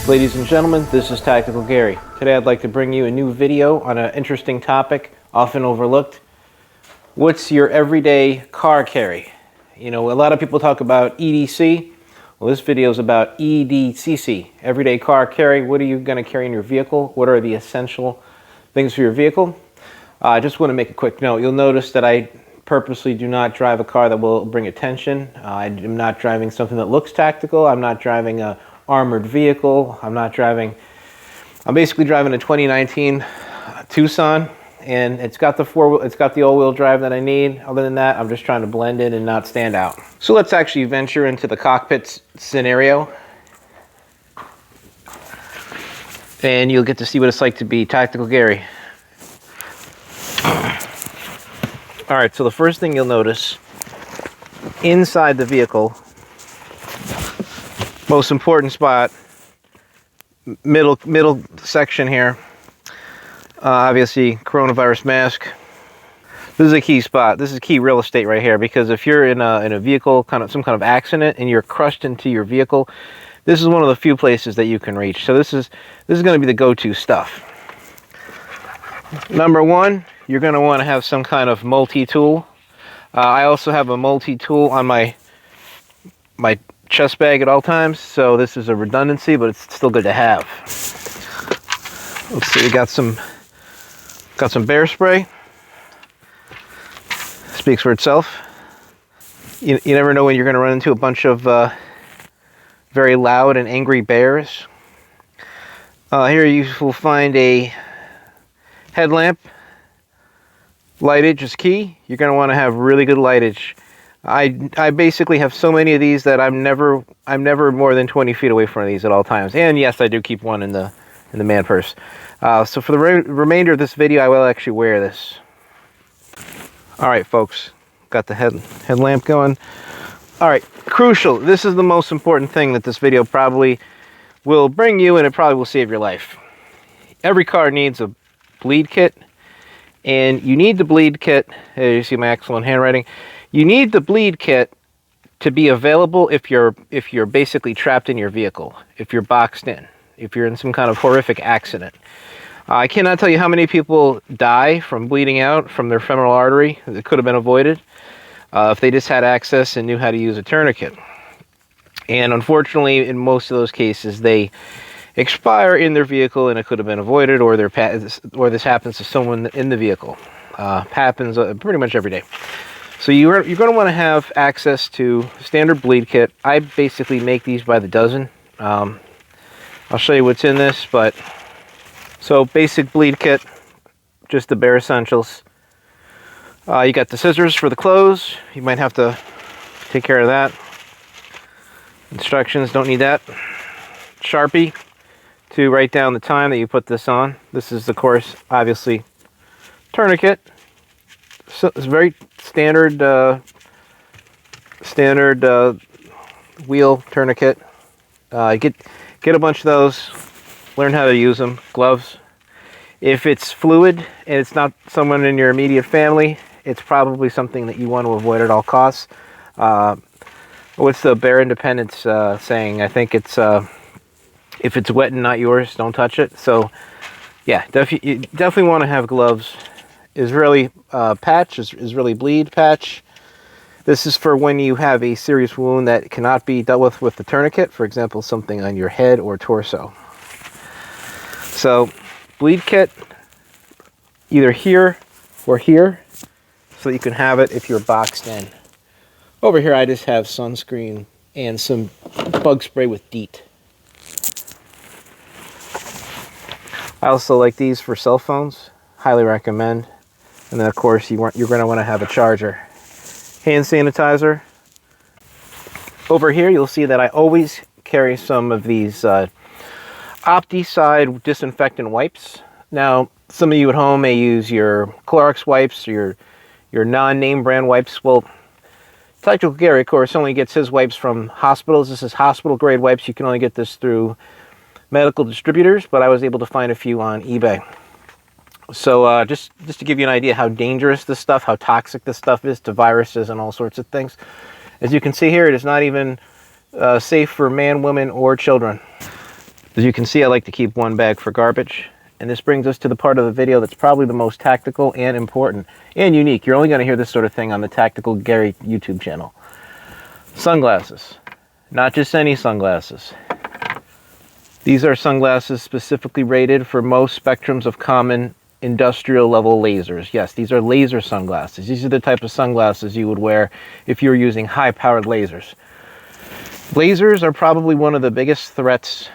Ladies and gentlemen, this is Tactical Gary. Today I'd like to bring you a new video on an interesting topic, often overlooked. What's your everyday car carry? You know, a lot of people talk about EDC. Well, this video is about EDCC, everyday car carry. What are you going to carry in your vehicle? What are the essential things for your vehicle? I just want to make a quick note. You'll notice that I purposely do not drive a car that will bring attention. I am not driving something that looks tactical. I'm not driving a armored vehicle. I'm basically driving a 2019 Tucson, and it's got the all-wheel drive that I need. Other than that, I'm just trying to blend in and not stand out. So let's actually venture into the cockpit scenario, and you'll get to see what it's like to be Tactical Gary. All right, so the first thing you'll notice inside the vehicle, most important spot, middle section here, obviously coronavirus mask. This is a key spot. This is key real estate right here, because if you're in a vehicle, some kind of accident, and you're crushed into your vehicle, this is one of the few places that you can reach. So this is going to be the go-to stuff. Number one, you're going to want to have some kind of multi-tool. I also have a multi-tool on my chest bag at all times, so this is a redundancy, but it's still good to have. Let's see, we got some bear spray. Speaks for itself. You never know when you're going to run into a bunch of very loud and angry bears. Here you will find a headlamp. Lightage is key. You're going to want to have really good lightage. I basically have so many of these that I'm never more than 20 feet away from these at all times. And yes, I do keep one in the man purse. So for the remainder of this video, I will actually wear this. All right, folks, got the headlamp going. All right, crucial. This is the most important thing that this video probably will bring you, and it probably will save your life. Every car needs a bleed kit, and you need the bleed kit. Here you see my excellent handwriting. You need the bleed kit to be available if you're basically trapped in your vehicle, if you're boxed in, if you're in some kind of horrific accident. I cannot tell you how many people die from bleeding out from their femoral artery that could have been avoided if they just had access and knew how to use a tourniquet. And unfortunately, in most of those cases, they expire in their vehicle, and it could have been avoided, or this happens to someone in the vehicle. Happens pretty much every day. So you're going to want to have access to standard bleed kit. I basically make these by the dozen. I'll show you what's in this, but so basic bleed kit, just the bare essentials. You got the scissors for the clothes. You might have to take care of that. Instructions, don't need that. Sharpie to write down the time that you put this on. This is, of course, obviously tourniquet. So it's very standard wheel tourniquet. Get a bunch of those. Learn how to use them. Gloves. If it's fluid and it's not someone in your immediate family, it's probably something that you want to avoid at all costs. What's the Bear Independence saying? I think it's if it's wet and not yours, don't touch it. So yeah, you definitely want to have gloves. Israeli patch, Israeli bleed patch. This is for when you have a serious wound that cannot be dealt with the tourniquet. For example, something on your head or torso. So bleed kit, either here or here, so you can have it if you're boxed in. Over here, I just have sunscreen and some bug spray with DEET. I also like these for cell phones. Highly recommend. And then, of course, you're going to want to have a charger. Hand sanitizer. Over here, you'll see that I always carry some of these Opti-Side disinfectant wipes. Now, some of you at home may use your Clorox wipes or your non-name brand wipes. Well, Tactical Gary, of course, only gets his wipes from hospitals. This is hospital-grade wipes. You can only get this through medical distributors, but I was able to find a few on eBay. So just to give you an idea how dangerous this stuff, how toxic this stuff is to viruses and all sorts of things. As you can see here, it is not even safe for man, woman, or children. As you can see, I like to keep one bag for garbage. And this brings us to the part of the video that's probably the most tactical and important and unique. You're only going to hear this sort of thing on the Tactical Gary YouTube channel. Sunglasses. Not just any sunglasses. These are sunglasses specifically rated for most spectrums of common industrial level lasers. Yes, these are laser sunglasses. These are the type of sunglasses you would wear if you were using high-powered lasers. Lasers are probably one of the biggest threats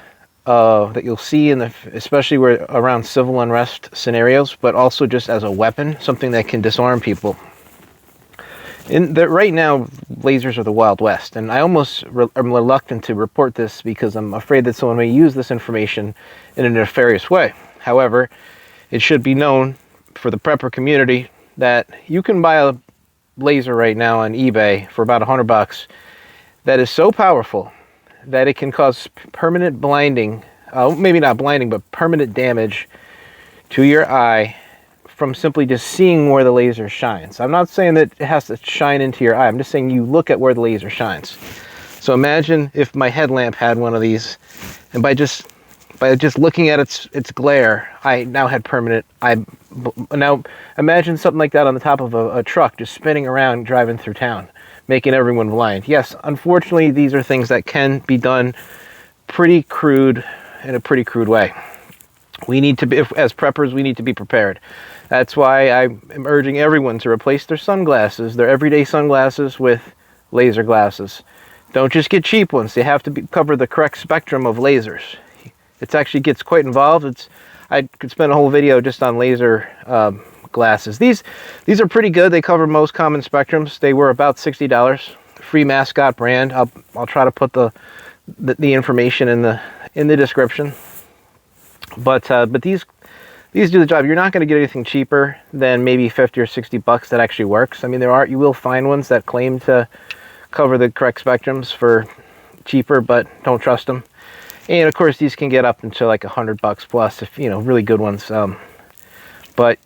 that you'll see especially around civil unrest scenarios, but also just as a weapon, something that can disarm people. Right now, lasers are the Wild West, and I almost am reluctant to report this because I'm afraid that someone may use this information in a nefarious way. However, it should be known for the prepper community that you can buy a laser right now on eBay for about $100 that is so powerful that it can cause permanent blinding, maybe not blinding, but permanent damage to your eye from simply just seeing where the laser shines. I'm not saying that it has to shine into your eye. I'm just saying you look at where the laser shines. So imagine if my headlamp had one of these, and by just looking at its glare, I now had permanent eye. Now imagine something like that on the top of a truck, just spinning around driving through town, making everyone blind. Yes, unfortunately, these are things that can be done pretty crude, in a pretty crude way. We need to be, as preppers, we need to be prepared. That's why I am urging everyone to replace their sunglasses, their everyday sunglasses, with laser glasses. Don't just get cheap ones. They have to cover the correct spectrum of lasers. It actually gets quite involved. I could spend a whole video just on laser glasses. These are pretty good. They cover most common spectrums. They were about $60. Free Mascot brand. I'll try to put the information in the description. But these do the job. You're not going to get anything cheaper than maybe 50 or 60 bucks that actually works. I mean, you will find ones that claim to cover the correct spectrums for cheaper, but don't trust them. And of course, these can get up into like $100 plus, if really good ones. But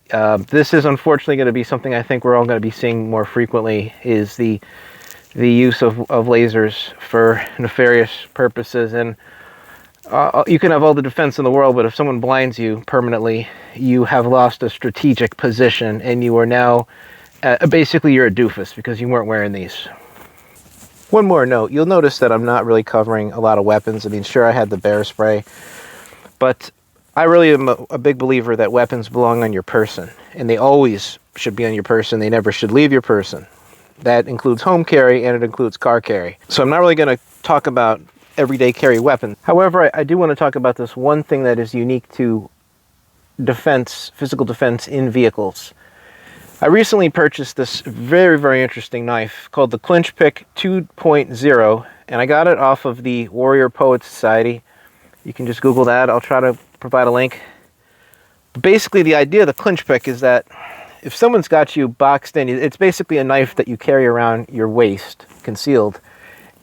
this is unfortunately going to be something I think we're all going to be seeing more frequently, is the use of lasers for nefarious purposes. And you can have all the defense in the world, but if someone blinds you permanently, you have lost a strategic position, and you are now basically you're a doofus because you weren't wearing these. One more note, you'll notice that I'm not really covering a lot of weapons. I mean, sure, I had the bear spray, but I really am a big believer that weapons belong on your person, and they always should be on your person. They never should leave your person. That includes home carry, and it includes car carry. So I'm not really going to talk about everyday carry weapons. However, I do want to talk about this one thing that is unique to defense, physical defense in vehicles. I recently purchased this very, very interesting knife called the Clinch Pick 2.0, and I got it off of the Warrior Poet Society. You can just Google that. I'll try to provide a link. But basically, the idea of the Clinch Pick is that if someone's got you boxed in, it's basically a knife that you carry around your waist, concealed.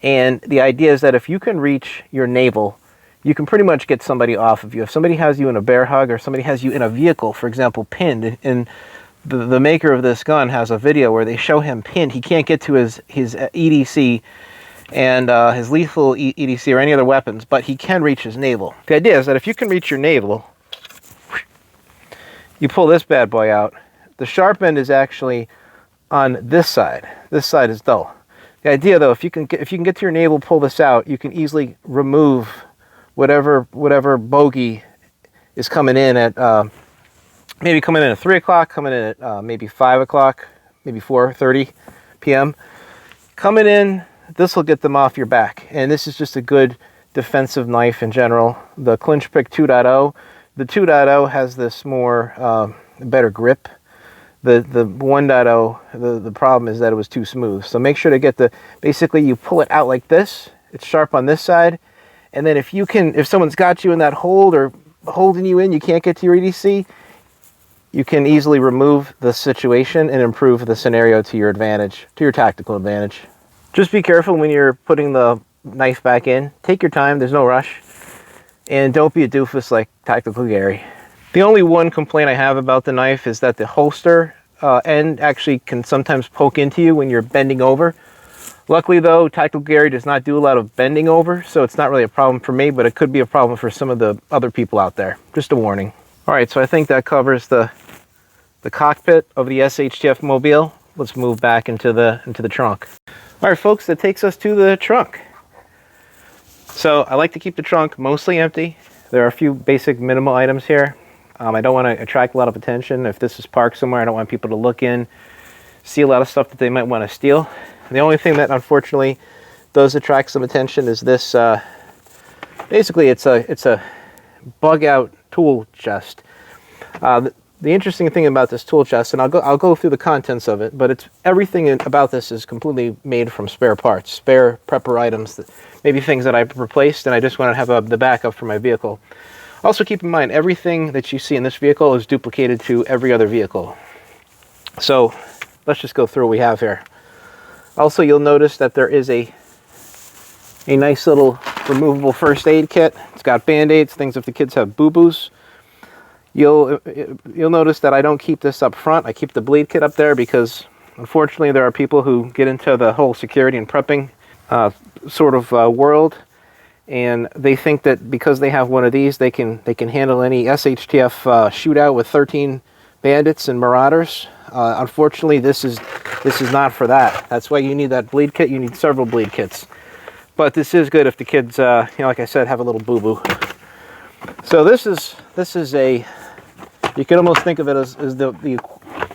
And the idea is that if you can reach your navel, you can pretty much get somebody off of you. If somebody has you in a bear hug, or somebody has you in a vehicle, for example, pinned, and the maker of this gun has a video where they show him pinned. He can't get to his EDC and his lethal EDC or any other weapons, but he can reach his navel. The idea is that if you can reach your navel, you pull this bad boy out. The sharp end is actually on this side. This side is dull. The idea, though, if you can get to your navel, pull this out, you can easily remove whatever bogey is coming in at maybe coming in at 3 o'clock, coming in at maybe 5 o'clock, maybe 4:30 p.m. Coming in, this will get them off your back, and this is just a good defensive knife in general. The Clinch Pick 2.0, the 2.0 has this more better grip. The 1.0, the problem is that it was too smooth. So make sure to get basically you pull it out like this. It's sharp on this side. And then if someone's got you in that hold or holding you in, you can't get to your EDC, you can easily remove the situation and improve the scenario to your advantage, to your tactical advantage. Just be careful when you're putting the knife back in. Take your time, there's no rush. And don't be a doofus like Tactical Gary. The only one complaint I have about the knife is that the holster end actually can sometimes poke into you when you're bending over. Luckily though, tactical Gary does not do a lot of bending over, so it's not really a problem for me, but it could be a problem for some of the other people out there. Just a warning. All right, so I think that covers the cockpit of the SHTF Mobile. Let's move back into the trunk. All right, folks, that takes us to the trunk. So I like to keep the trunk mostly empty. There are a few basic minimal items here. I don't want to attract a lot of attention. If this is parked somewhere, I don't want people to look in, see a lot of stuff that they might want to steal. The only thing that unfortunately does attract some attention is this. Basically, it's a bug out tool chest. The interesting thing about this tool chest, and I'll go through the contents of it, but everything about this is completely made from spare parts, spare prepper items, maybe things that I've replaced, and I just want to have the backup for my vehicle. Also keep in mind, everything that you see in this vehicle is duplicated to every other vehicle. So let's just go through what we have here. Also, you'll notice that there is a nice little removable first aid kit. It's got band-aids, things if the kids have boo-boos. You'll notice that I don't keep this up front. I keep the bleed kit up there because unfortunately there are people who get into the whole security and prepping sort of world, and they think that because they have one of these they can handle any SHTF shootout with 13 bandits and marauders. Unfortunately, this is not for that. That's why you need that bleed kit. You need several bleed kits. But this is good if the kids, like I said, have a little boo-boo. So this is a, you can almost think of it as the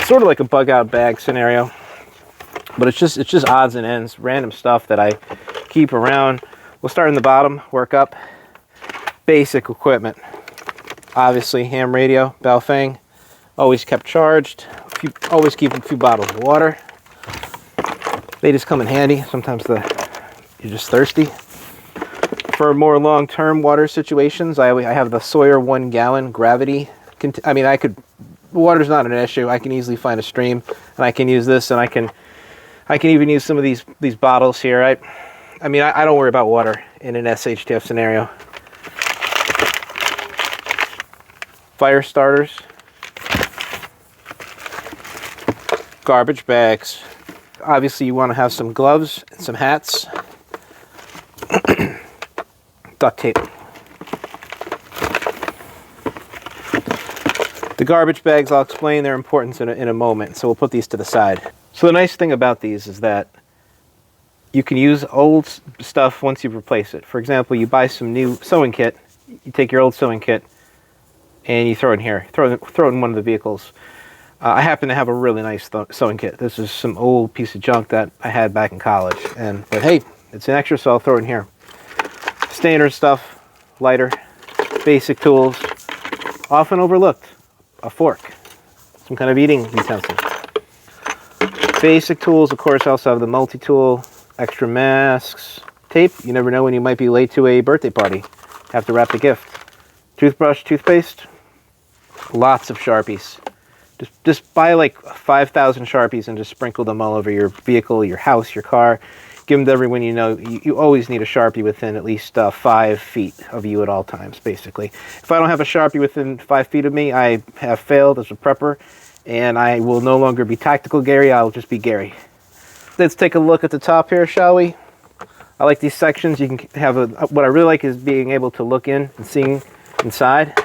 sort of like a bug out bag scenario, but it's just odds and ends, random stuff that I keep around. We'll start in the bottom, work up. Basic equipment, obviously ham radio, Baofeng, always kept charged. Always keep a few bottles of water. They just come in handy. Sometimes you're just thirsty. For more long-term water situations, I have the Sawyer 1 gallon gravity. Water's not an issue. I can easily find a stream, and I can use this, and I can even use some of these bottles here. I don't worry about water in an SHTF scenario. Fire starters, garbage bags. Obviously, you want to have some gloves and some hats. Duct tape. The garbage bags, I'll explain their importance in a moment, so we'll put these to the side. So the nice thing about these is that you can use old stuff once you replace it. For example, you buy some new sewing kit, you take your old sewing kit, and you throw it in here. Throw it in one of the vehicles. I happen to have a really nice sewing kit. This is some old piece of junk that I had back in college. But hey, it's an extra, so I'll throw it in here. Standard stuff, lighter, basic tools, often overlooked. A fork, some kind of eating utensil. Basic tools, of course, I also have the multi-tool, extra masks, tape. You never know when you might be late to a birthday party. Have to wrap the gift. Toothbrush, toothpaste, lots of Sharpies. Just buy like 5,000 Sharpies and just sprinkle them all over your vehicle, your house, your car. Give them to everyone you know. You always need a Sharpie within at least 5 feet of you at all times, basically. If I don't have a Sharpie within 5 feet of me, I have failed as a prepper, and I will no longer be Tactical Gary, I'll just be Gary. Let's take a look at the top here, shall we? I like these sections. You can have what I really like is being able to look in and seeing inside.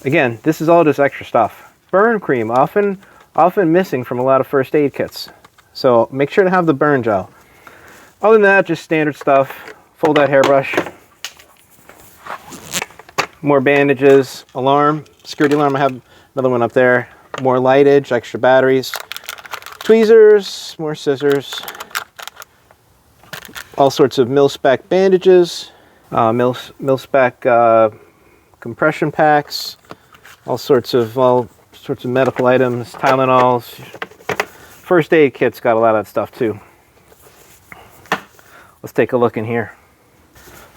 Again, this is all just extra stuff. Burn cream, often missing from a lot of first aid kits. So make sure to have the burn gel. Other than that, just standard stuff. Fold out hairbrush. More bandages. Alarm. Security alarm. I have another one up there. More lightage. Extra batteries. Tweezers. More scissors. All sorts of mil-spec bandages. Mil-spec compression packs. All sorts of medical items. Tylenols. First aid kit's got a lot of that stuff too. Let's take a look in here.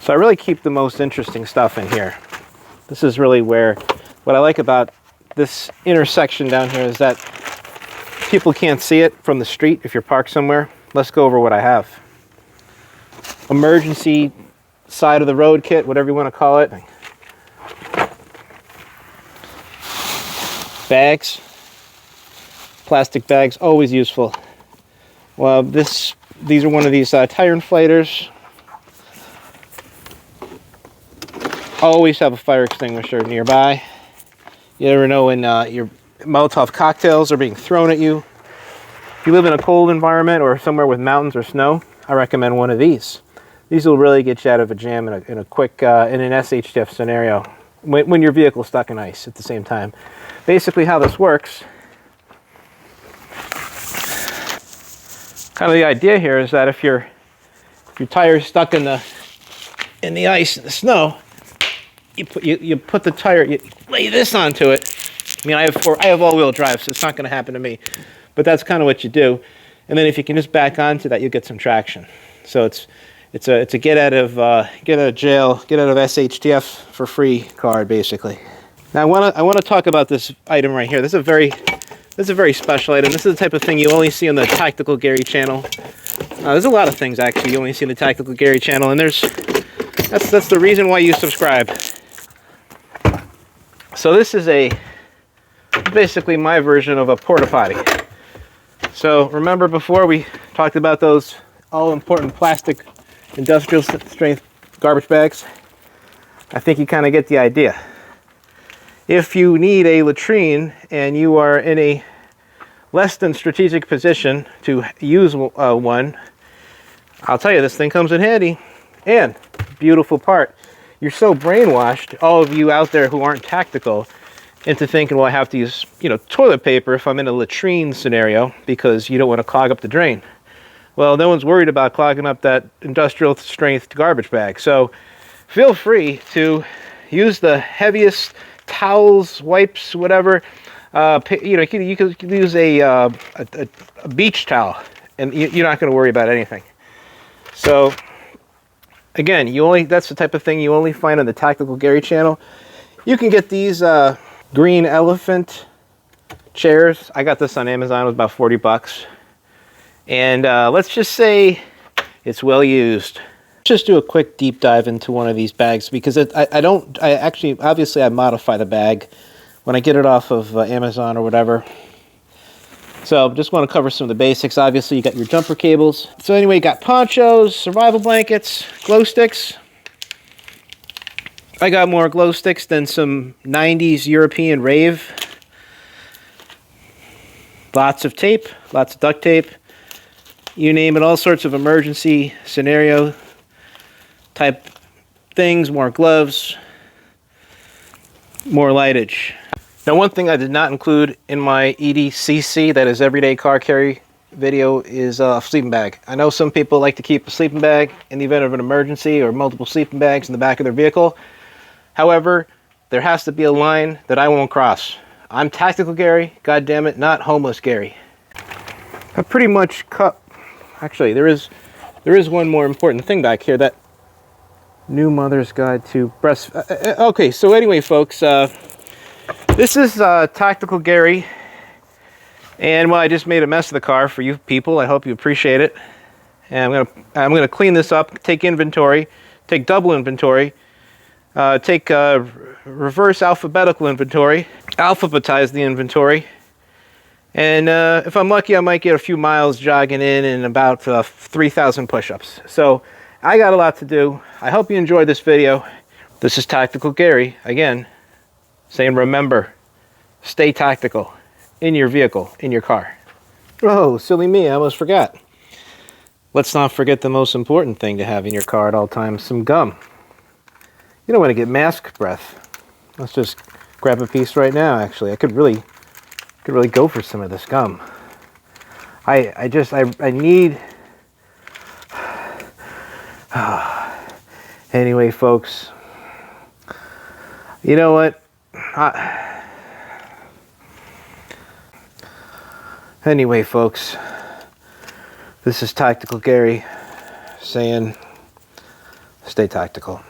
So I really keep the most interesting stuff in here. This is really where, what I like about this intersection down here is that people can't see it from the street if you're parked somewhere. Let's go over what I have. Emergency side of the road kit, whatever you want to call it. Bags. Plastic bags, always useful. Well, this These are one of these tire inflators. Always have a fire extinguisher nearby. You never know when your Molotov cocktails are being thrown at you. If you live in a cold environment or somewhere with mountains or snow, I recommend one of these. These will really get you out of a jam in a quick, in an SHTF scenario, when your vehicle's stuck in ice at the same time. Basically how this works, kind of the idea here is that if your tire's stuck in the ice, in the snow, you put the tire, you lay this onto it. I mean, I have all-wheel drive, so it's not going to happen to me. But that's kind of what you do. And then if you can just back onto that, you'll get some traction. So it's a get out of jail, get out of SHTF for free card, basically. Now I want to talk about this item right here. This is a very special item. This is the type of thing you only see on the Tactical Gary channel. There's a lot of things actually you only see on the Tactical Gary channel, and that's the reason why you subscribe. So this is basically my version of a porta potty. So remember before we talked about those all-important plastic industrial strength garbage bags? I think you kind of get the idea. If you need a latrine and you are in a less than strategic position to use one, I'll tell you, this thing comes in handy. And beautiful part, you're so brainwashed, all of you out there who aren't tactical, into thinking, well, I have to use, toilet paper if I'm in a latrine scenario because you don't want to clog up the drain. Well, no one's worried about clogging up that industrial strength garbage bag. So feel free to use the heaviest towels, wipes, whatever. You could use a beach towel, and you're not going to worry about anything. So again, that's the type of thing you only find on the Tactical Gary channel. You can get these green elephant chairs. I got this on Amazon. It was about 40 bucks. And let's just say it's well used. Just do a quick deep dive into one of these bags because obviously I modify the bag when I get it off of Amazon or whatever. So just want to cover some of the basics. Obviously you got your jumper cables. So anyway, you got ponchos, survival blankets, glow sticks. I got more glow sticks than some 90s European rave. Lots of tape, lots of duct tape. You name it, all sorts of emergency scenario type things, more gloves, more lightage. Now, one thing I did not include in my EDCC, that is Everyday Car Carry video, is a sleeping bag. I know some people like to keep a sleeping bag in the event of an emergency or multiple sleeping bags in the back of their vehicle. However, there has to be a line that I won't cross. I'm Tactical Gary, goddammit, not Homeless Gary. I pretty much cut. Actually, there is one more important thing back here, that New Mother's Guide to Breast. Okay, so anyway, folks, this is Tactical Gary, and well, I just made a mess of the car for you people. I hope you appreciate it. And I'm gonna clean this up, take inventory, take double inventory, take reverse alphabetical inventory, alphabetize the inventory. And if I'm lucky, I might get a few miles jogging in and about 3,000 push-ups. So I got a lot to do. I hope you enjoyed this video. This is Tactical Gary, again, saying remember, stay tactical in your vehicle, in your car. Oh, silly me, I almost forgot. Let's not forget the most important thing to have in your car at all times, some gum. You don't want to get mask breath. Let's just grab a piece right now, actually. I could really go for some of this gum. I need. Anyway, folks, you know what? Anyway, folks, this is Tactical Gary saying, stay tactical.